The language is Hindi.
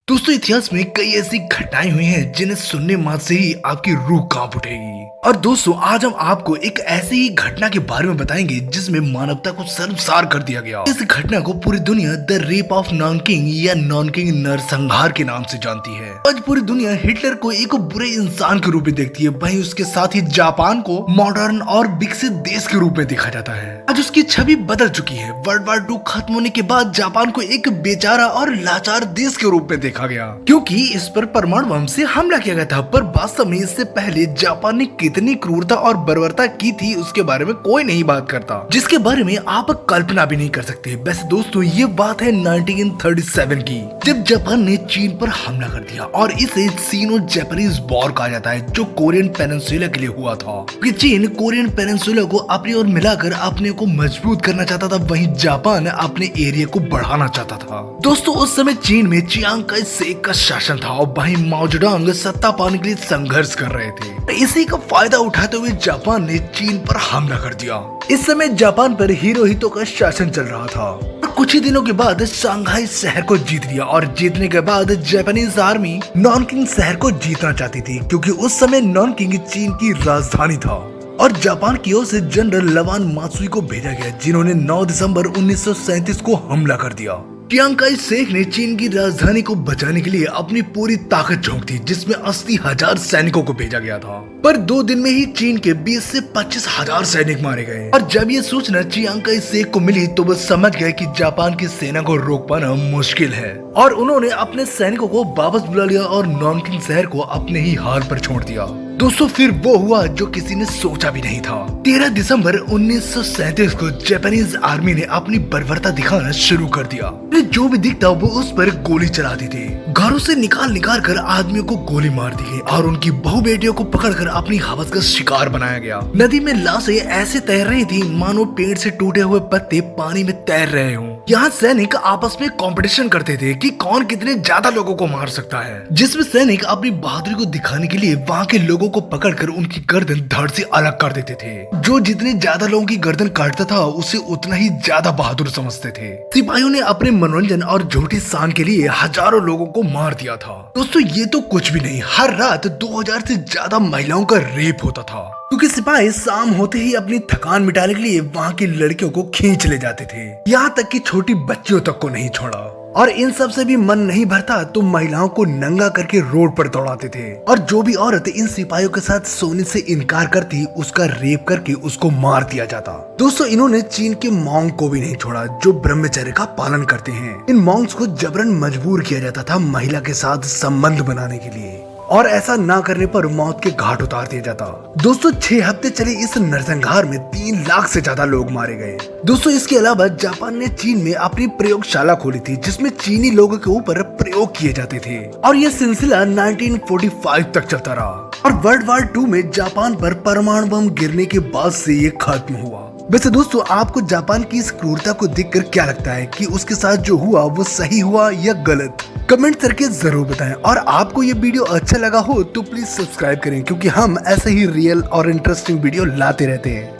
दोस्तों इतिहास में कई ऐसी घटनाएं हुई हैं जिन्हें सुनने मात्र से ही आपकी रूह कांप उठेगी। और दोस्तों आज हम आपको एक ऐसी ही घटना के बारे में बताएंगे जिसमें मानवता को शर्मसार कर दिया गया। इस घटना को पूरी दुनिया द रेप ऑफ नॉनकिंग या नॉनकिंग नरसंहार के नाम से जानती है। आज पूरी दुनिया हिटलर को एक बुरे इंसान के रूप में देखती है, वहीं उसके साथ ही जापान को मॉडर्न और विकसित देश के रूप में देखा जाता है। आज उसकी छवि बदल चुकी है। वर्ल्ड वार 2 खत्म होने के बाद जापान को एक बेचारा और लाचार देश के रूप में देखा गया, क्योंकि इस पर परमाणु बम से हमला किया गया था। पर वास्तव में इससे पहले जापान ने कितनी क्रूरता और बर्बरता की थी उसके बारे में कोई नहीं बात करता, जिसके बारे में आप कल्पना भी नहीं कर सकते। वैसे दोस्तों ये बात है 1937 की, जब जापान ने चीन पर हमला कर दिया और इसे सीनो जापानीज वॉर कहा जाता है, जो कोरियन पेनिनसुला के लिए हुआ था। कि चीन कोरियन पेनिनसुला को अपनी ओर मिलाकर अपने को मजबूत करना चाहता था, वहीं जापान अपने एरिया को बढ़ाना चाहता था। दोस्तों उस समय चीन में चियांग काई शेक का शासन था और वहीं माओ जेडुंग सत्ता पाने के लिए संघर्ष कर रहे थे। इसी का फायदा उठाते हुए जापान ने चीन पर हमला कर दिया। इस समय जापान पर हिरोहितो का शासन चल रहा था। कुछ ही दिनों के बाद शंघाई शहर को जीत लिया और जीतने के बाद जापानीज आर्मी नॉनकिंग शहर को जीतना चाहती थी, क्योंकि उस समय नॉनकिंग चीन की राजधानी था। और जापान की ओर से जनरल लवान मात्सुई को भेजा गया, जिन्होंने 9 दिसंबर 1937 को हमला कर दिया। चियांग काई शेक ने चीन की राजधानी को बचाने के लिए अपनी पूरी ताकत झोंक दी, जिसमें 80,000 सैनिकों को भेजा गया था। पर 2 दिन में ही चीन के 20 से 25,000 सैनिक मारे गए। और जब ये सूचना चियांग काई शेक को मिली तो वो समझ गए कि जापान की सेना को रोक पाना मुश्किल है, और उन्होंने अपने सैनिकों को वापस बुला लिया और नॉनकिंग शहर को अपने ही हाल पर छोड़ दिया। दोस्तों फिर वो हुआ जो किसी ने सोचा भी नहीं था। 13 दिसंबर 1937 को जापानीज आर्मी ने अपनी बर्बरता दिखाना शुरू कर दिया। जो भी दिखता वो उस पर गोली चलाते थे। घरों से निकाल कर आदमियों को गोली मार दी गई और उनकी बहु बेटियों को पकड़कर अपनी हवस का शिकार बनाया गया। नदी में लाशें ऐसे तैर रही थी मानो पेड़ से टूटे हुए पत्ते पानी में तैर रहे हों। यहाँ सैनिक आपस में कंपटीशन करते थे कि कौन कितने ज्यादा लोगों को मार सकता है, जिसमें सैनिक अपनी बहादुरी को दिखाने के लिए वहाँ के लोगों को पकड़कर उनकी गर्दन धड़ से अलग कर देते थे। जो जितने ज्यादा लोगों की गर्दन काटता था उसे उतना ही ज्यादा बहादुर समझते थे। सिपाहियों ने अपने मनोरंजन और झूठी शान के लिए हजारों लोगों को मार दिया था। दोस्तों ये तो कुछ भी नहीं, हर रात 2000 से ज्यादा महिलाओं का रेप होता था, क्योंकि सिपाही शाम होते ही अपनी थकान मिटाने के लिए वहाँ की लड़कियों को खींच ले जाते थे। यहाँ तक कि छोटी बच्चियों तक को नहीं छोड़ा। और इन सब से भी मन नहीं भरता तो महिलाओं को नंगा करके रोड पर दौड़ाते थे, और जो भी औरत इन सिपाहियों के साथ सोने से इनकार करती उसका रेप करके उसको मार दिया जाता। दोस्तों इन्होंने चीन के मॉन्ग को भी नहीं छोड़ा, जो ब्रह्मचर्य का पालन करते हैं। इन मॉन्ग्स को जबरन मजबूर किया जाता था महिला के साथ संबंध बनाने के लिए, और ऐसा ना करने पर मौत के घाट उतार दिया जाता। दोस्तों 6 हफ्ते चले इस नरसंहार में 3 लाख से ज्यादा लोग मारे गए। दोस्तों इसके अलावा जापान ने चीन में अपनी प्रयोगशाला खोली थी, जिसमें चीनी लोगों के ऊपर प्रयोग किए जाते थे, और यह सिलसिला 1945 तक चलता रहा। और वर्ल्ड वार 2 में जापान पर परमाणु बम गिरने के बाद से ये खत्म हुआ। वैसे दोस्तों आपको जापान की इस क्रूरता को देखकर क्या लगता है कि उसके साथ जो हुआ वो सही हुआ या गलत? कमेंट करके जरूर बताएं। और आपको ये वीडियो अच्छा लगा हो तो प्लीज सब्सक्राइब करें, क्योंकि हम ऐसे ही रियल और इंटरेस्टिंग वीडियो लाते रहते हैं।